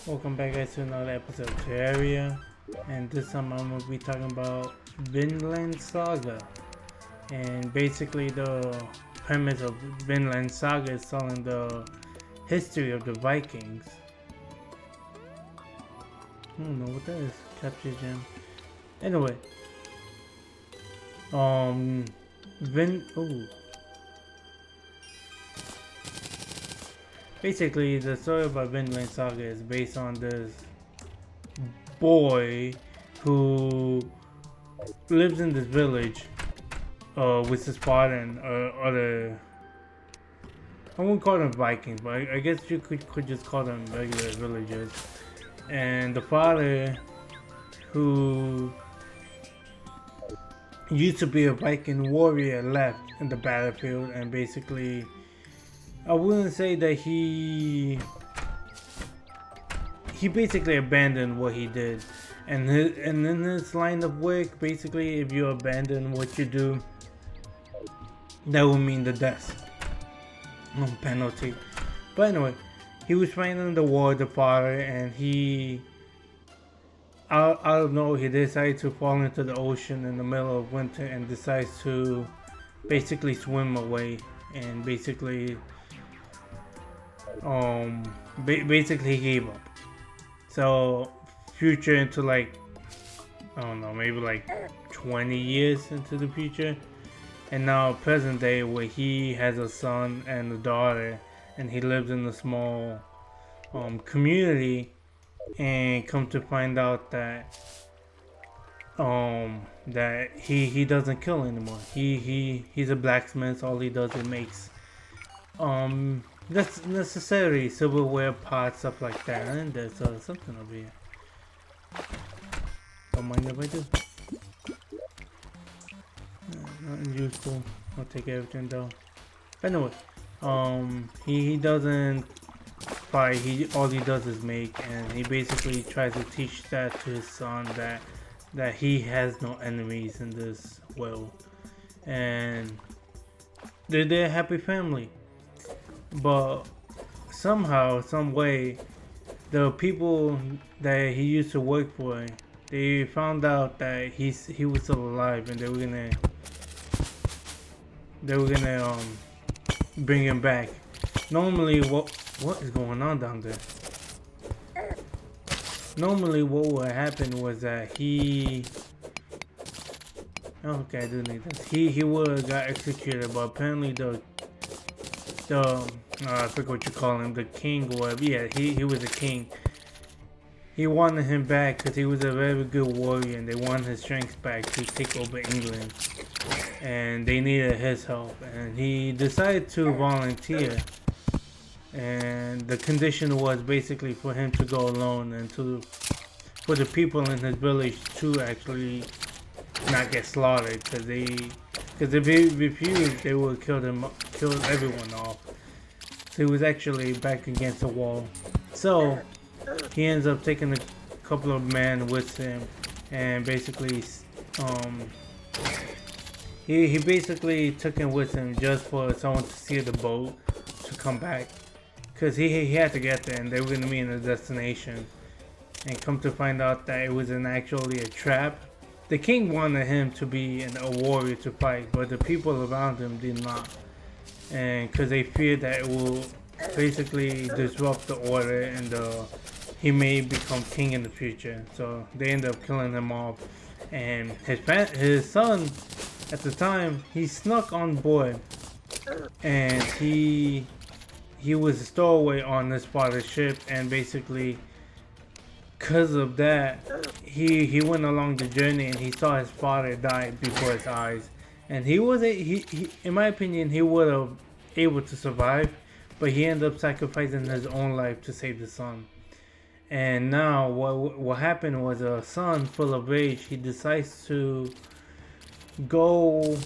Welcome back guys to another episode of Terraria, and this time I'm going to be talking about Vinland Saga. And basically the premise of Vinland Saga is telling the history of the Vikings. I don't know what that is. Capture gem. Anyway. Basically, the story about Vinland Saga is based on this boy who lives in this village with his father and other. I won't call them Vikings, but I guess you could just call them regular villagers. And the father, who used to be a Viking warrior, left in the battlefield, and basically I wouldn't say that he basically abandoned what he did, and in his line of work, basically, if you abandon what you do, that would mean the death penalty. But anyway, he was fighting the war, the father, and he out of nowhere he decided to fall into the ocean in the middle of winter and decides to basically swim away, and basically basically he gave up. So future into like, I don't know, maybe like 20 years into the future, and now present day where he has a son and a daughter, and he lives in a small community, and come to find out that that he doesn't kill anymore. He's a blacksmith. All he does is makes that's necessary silverware, pots, stuff like that. And there's something over here. Don't mind if I do. Nothing useful. I'll take everything down. Anyway, he doesn't fight. All he does is make, and he basically tries to teach that to his son that he has no enemies in this world, and they're a happy family. But somehow, some way, the people that he used to work for, they found out that he was still alive, and they were gonna bring him back. Normally, what is going on down there? Normally, what would happen was that okay, I do need this. He would have got executed, but apparently I forget what you call him, the king or whatever. Yeah, he was a king. He wanted him back because he was a very good warrior, and they wanted his strength back to take over England, and they needed his help, and he decided to volunteer. And the condition was basically for him to go alone, and for the people in his village to actually not get slaughtered, because if he refused, they would kill everyone off. So he was actually back against the wall. So he ends up taking a couple of men with him, and basically he basically took him with him just for someone to steer the boat to come back, because he had to get there, and they were gonna be in a destination. And come to find out that it was actually a trap. The king wanted him to be a warrior to fight, but the people around him did not, and because they feared that it will basically disrupt the order, and he may become king in the future. So they end up killing him off, and his son at the time, he snuck on board, and he was a stowaway on his father's ship, and basically because of that, he went along the journey, and he saw his father die before his eyes, and he in my opinion, he would have able to survive, but he ended up sacrificing his own life to save the son. And now what happened was, a son full of rage, he decides to go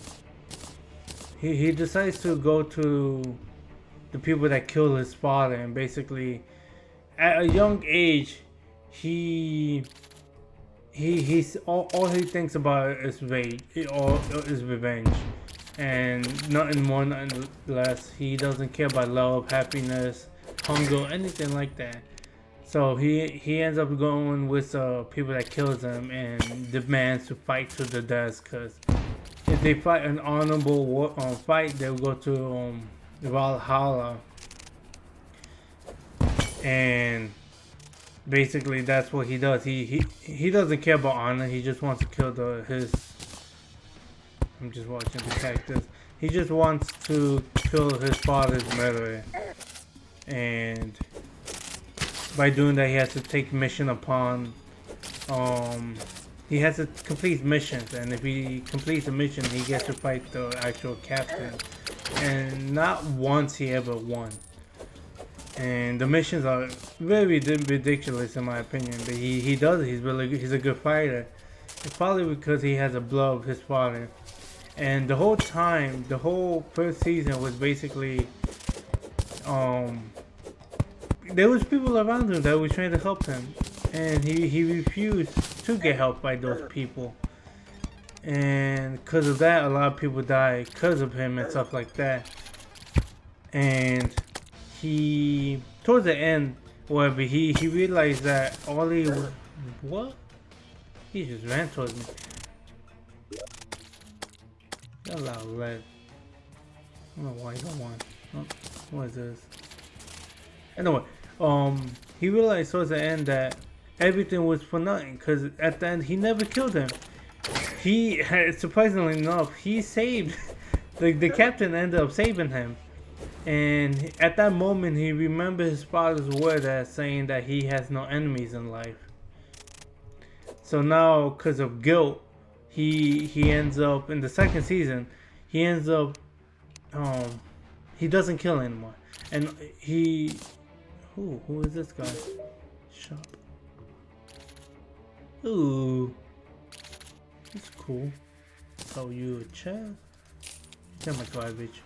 he decides to go to the people that killed his father, and basically at a young age, he's all he thinks about is rage, is revenge, and nothing more, nothing less. He doesn't care about love, happiness, hunger, anything like that. So he ends up going with people that kills him and demands to fight to the death. Cause if they fight an honorable fight, they'll go to Valhalla, and basically that's what he does. He doesn't care about honor. He just wants to kill his. I'm just watching the characters. He just wants to kill his father's murderer, and by doing that, he has to take mission upon. He has to complete missions, and if he completes a mission, he gets to fight the actual captain. And not once he ever won. And the missions are very ridiculous in my opinion. But he does it. He's really good. He's a good fighter. It's probably because he has a blood of his father. And the whole time, the whole first season was basically, there was people around him that were trying to help him, and he refused to get help by those people. And because of that, a lot of people died because of him and stuff like that. And he, towards the end, whatever, he realized that all he was, what? He just ran towards me. Got a lot of red. I don't know why I don't want. Oh, what is this? Anyway, he realized towards the end that everything was for nothing, because at the end he never killed him. He had, surprisingly enough, he saved the captain ended up saving him. And at that moment he remembered his father's word as saying that he has no enemies in life. So now, because of guilt, he ends up in the second season, he ends up he doesn't kill anymore. And who is this guy? Shop. Ooh, that's cool. So you a chair? Damn my garbage.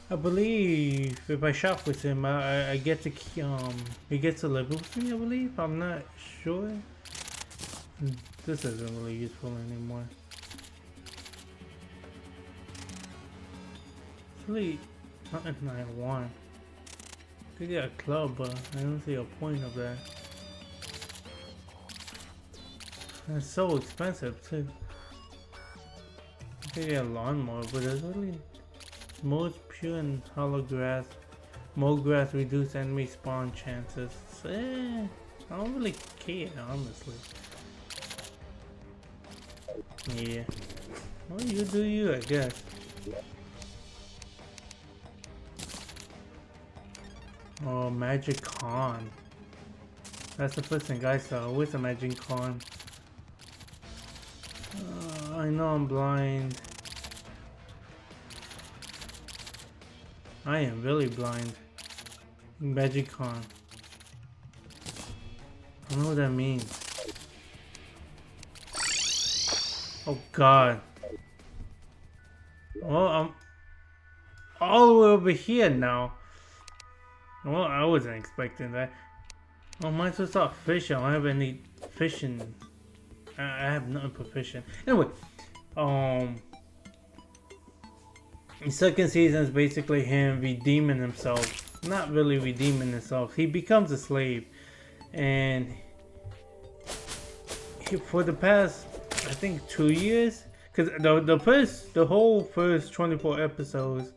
I believe if I shop with him, I get to he gets to live with me. I believe. I'm not sure. This isn't really useful anymore. It's really nothing I want. Could get a club, but I don't see a point of that. And it's so expensive too. I could get a lawnmower, but there's really most pure and hollow grass. More grass reduce enemy spawn chances. I don't really care, honestly. Yeah. Well, you do you, I guess. Oh, Magic Con. That's the first thing I saw. Where's the Magic Con? I know I'm blind. I am really blind. Magic Con. I don't know what that means. Oh God. Well, I'm all the way over here now. Well, I wasn't expecting that. Oh, am I supposed to start fishing? I don't have any fishing. I have nothing for fishing. Anyway, the second season is basically him redeeming himself. Not really redeeming himself. He becomes a slave, and for the past, I think, 2 years, because the whole first 24 episodes,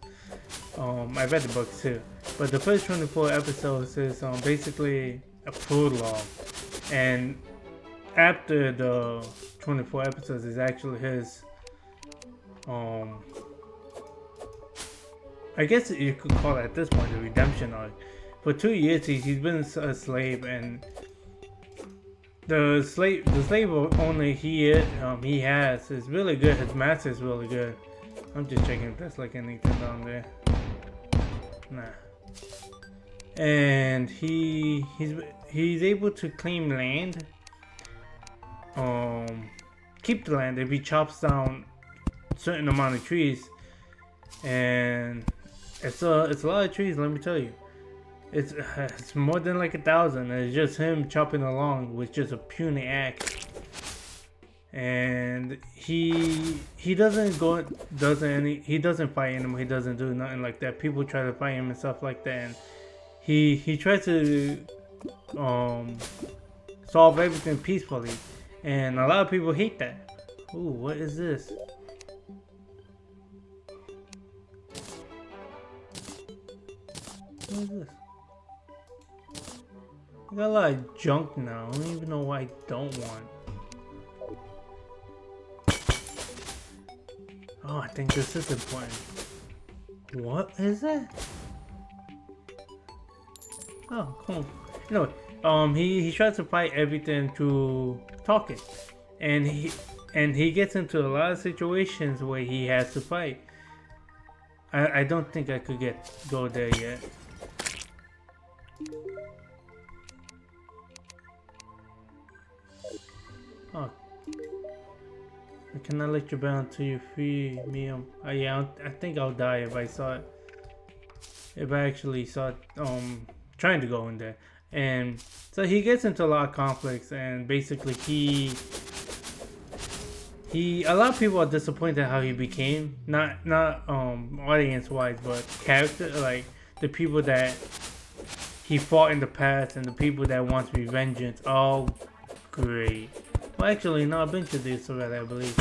I read the books too, but the first 24 episodes is basically a prologue, and after the 24 episodes is actually his, I guess you could call it at this point the redemption arc. For 2 years he's been a slave, and the slave owner he has is really good. His master is really good. I'm just checking if there's like anything down there. Nah. And he's able to claim land. Keep the land if he chops down a certain amount of trees, and it's a lot of trees. Let me tell you, it's more than like 1,000. It's just him chopping along with just a puny axe. And he doesn't fight anymore. He doesn't do nothing like that. People try to fight him and stuff like that, and he tries to um, solve everything peacefully, and a lot of people hate that. Ooh, what is this? What is this? I got a lot of junk now. I don't even know what I don't want. Oh, I think this is important. What is that? Oh, cool. He tries to fight everything through talking, and he gets into a lot of situations where he has to fight. I don't think I could go there yet. Oh, I cannot let you bound until you free me. Yeah, I think I'll die if I saw it. If I actually saw it, trying to go in there. And so he gets into a lot of conflicts, and basically a lot of people are disappointed how he became, not audience wise, but character, like the people that he fought in the past and the people that wants revengeance. Oh, great. Well, actually, no, I've been to this already, I believe.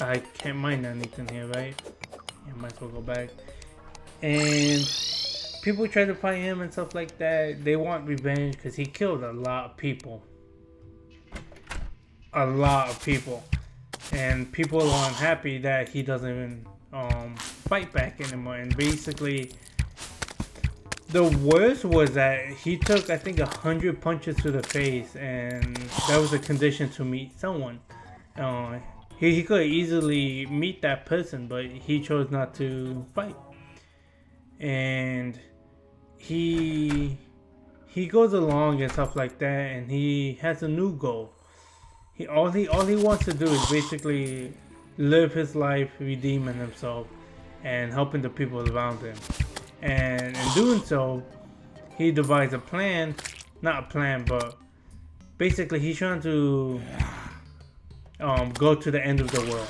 I can't mine anything here, right? Yeah, might as well go back. And people try to fight him and stuff like that. They want revenge because he killed a lot of people. A lot of people. And people are unhappy that he doesn't even fight back anymore. And basically, the worst was that he took, I think, 100 punches to the face, and that was a condition to meet someone. He could easily meet that person, but he chose not to fight. And he goes along and stuff like that, and he has a new goal. All he wants to do is basically live his life, redeeming himself, and helping the people around him. And in doing so, he devised a plan, not a plan, but basically he's trying to go to the end of the world.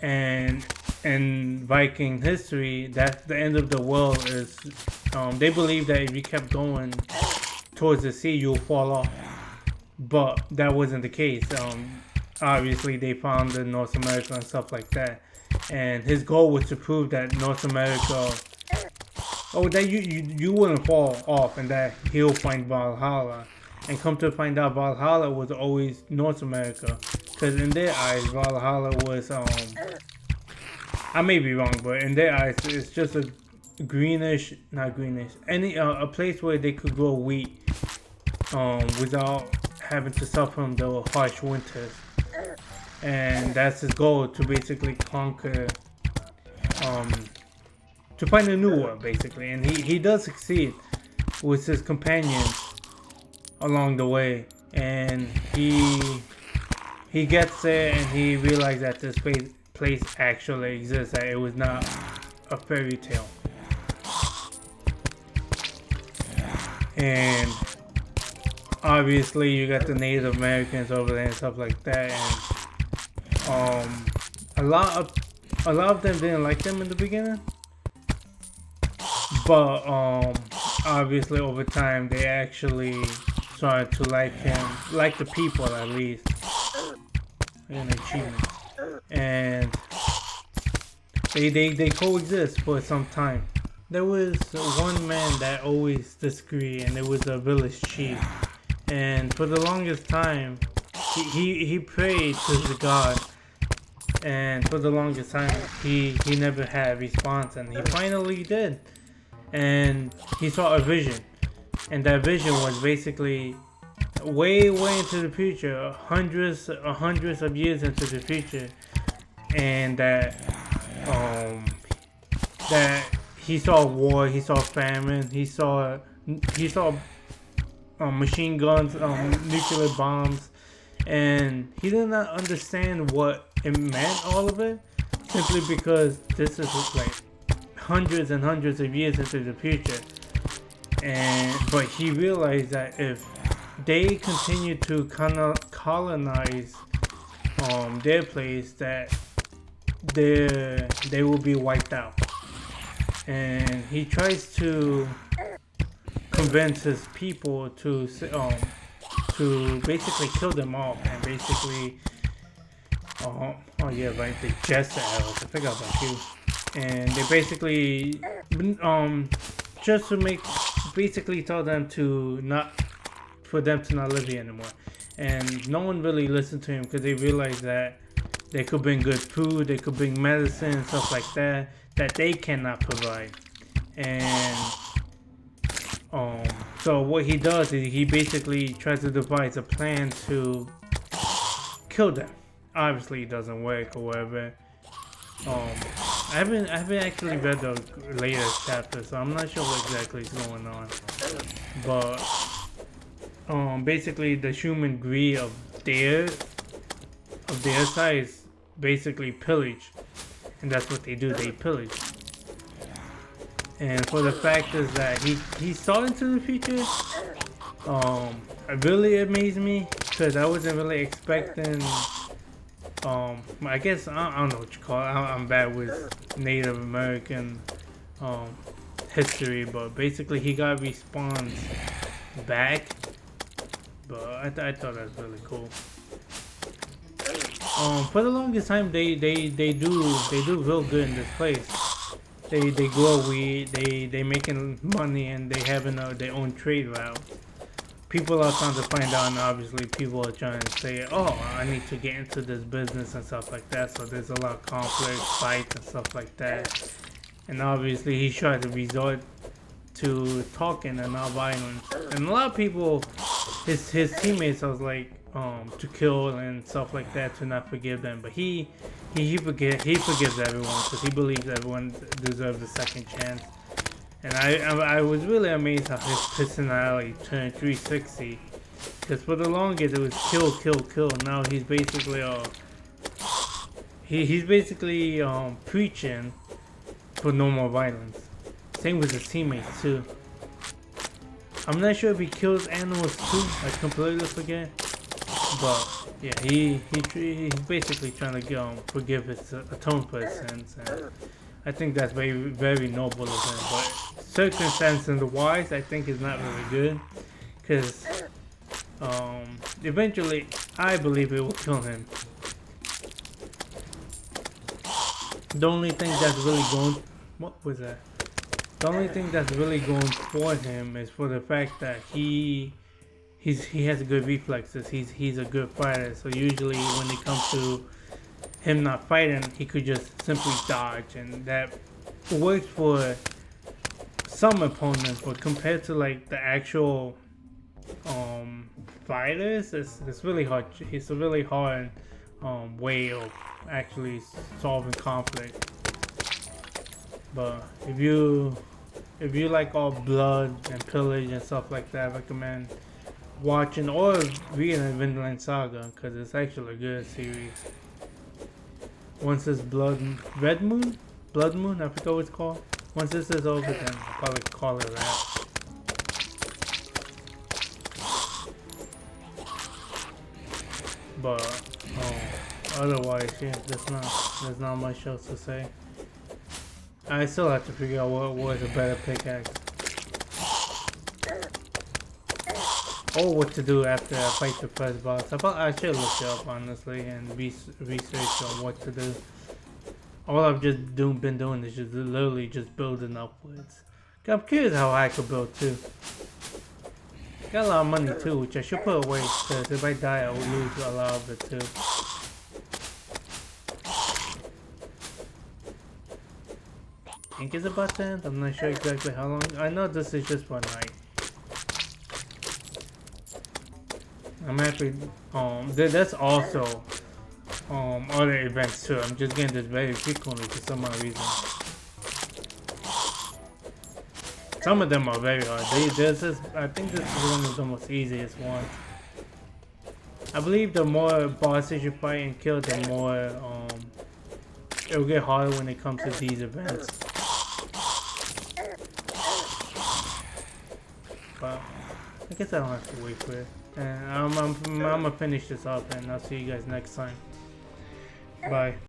And in Viking history, that's the end of the world is, they believe that if you kept going towards the sea, you'll fall off. But that wasn't the case. Obviously, they found in North America and stuff like that. And his goal was to prove that North America, that you wouldn't fall off, and that he'll find Valhalla. And come to find out, Valhalla was always North America, because in their eyes, Valhalla was I may be wrong, but in their eyes, it's just a not greenish, a place where they could grow wheat without having to suffer from the harsh winters. And that's his goal, to basically conquer, to find a new world, basically. And he does succeed with his companions along the way. And he gets there, and he realizes that this place actually exists, that it was not a fairy tale. And obviously you got the Native Americans over there and stuff like that, and a lot of them didn't like them in the beginning, but obviously over time they actually started to like him, like the people at least. An achievement. And they coexist for some time. There was one man that always disagreed, and it was a village chief. And for the longest time, he prayed to the god, and for the longest time he never had a response, and he finally did. And he saw a vision, and that vision was basically way into the future, hundreds of years into the future, and that he saw war, he saw famine, he saw machine guns, nuclear bombs, and he did not understand what it meant, all of it, simply because this is like hundreds and hundreds of years into the future. But he realized that if they continue to colonize their place, that they will be wiped out. And he tries to convince his people to basically kill them off and basically oh yeah, right, the Jester arrows. I forgot about you. And they basically just to basically tell them to not live here anymore. And no one really listened to him because they realized that they could bring good food, they could bring medicine and stuff like that they cannot provide. And so what he does is he basically tries to devise a plan to kill them. Obviously it doesn't work or whatever. I haven't actually read the latest chapter, so I'm not sure what exactly is going on. But basically the human greed of their side is basically pillage, and that's what they do. They pillage. And for the fact is that he saw into the future, it really amazed me because I wasn't really expecting. I guess I don't know what you call it. I'm bad with Native American history, but basically he got respawns back. But I thought that's really cool. For the longest time they do real good in this place. They grow weed, they making money, and they having their own trade route. People are trying to find out, and obviously people are trying to say, oh, I need to get into this business and stuff like that. So there's a lot of conflict, fights and stuff like that. And obviously he tried to resort to talking and not violence. And a lot of people, his teammates, I was like, to kill and stuff like that, to not forgive them. But he forgives everyone because he believes everyone deserves a second chance. And I was really amazed how his personality turned 360. Because for the longest it was kill, kill, kill. Now he's basically he's basically preaching for no more violence. Same with his teammates too. I'm not sure if he kills animals too. I completely forget. But yeah, he's basically trying to forgive his atone for his sins. And I think that's very, very noble of him. But circumstances wise, I think is not really good, because eventually I believe it will kill him. The only thing that's really going, what was that? The only thing that's really going for him is for the fact that he has good reflexes. He's a good fighter. So usually when it comes to him not fighting, he could just simply dodge, and that works for some opponents. But compared to like the actual fighters, it's really hard. It's a really hard way of actually solving conflict. But if you like all blood and pillage and stuff like that, I recommend watching or reading Vinland Saga, because it's actually a good series. Once this Blood Moon, I forgot what it's called. Once this is over, then I'll probably call it that. But otherwise, yeah, there's not much else to say. I still have to figure out what was a better pickaxe, or what to do after I fight the first boss. I should look it up honestly and research on what to do. All I've just been doing is just literally just building upwards. I'm curious how I could build too. Got a lot of money too, which I should put away, because if I die I will lose a lot of it too. I think it's about to end. I'm not sure exactly how long. I know this is just one night. I'm happy. That's also other events too. I'm just getting this very frequently for some odd reason. Some of them are very hard. I think this is one of the most easiest ones. I believe the more bosses you fight and kill, the more it'll get harder when it comes to these events. But I guess I don't have to wait for it. And I'm gonna finish this up, and I'll see you guys next time. Bye.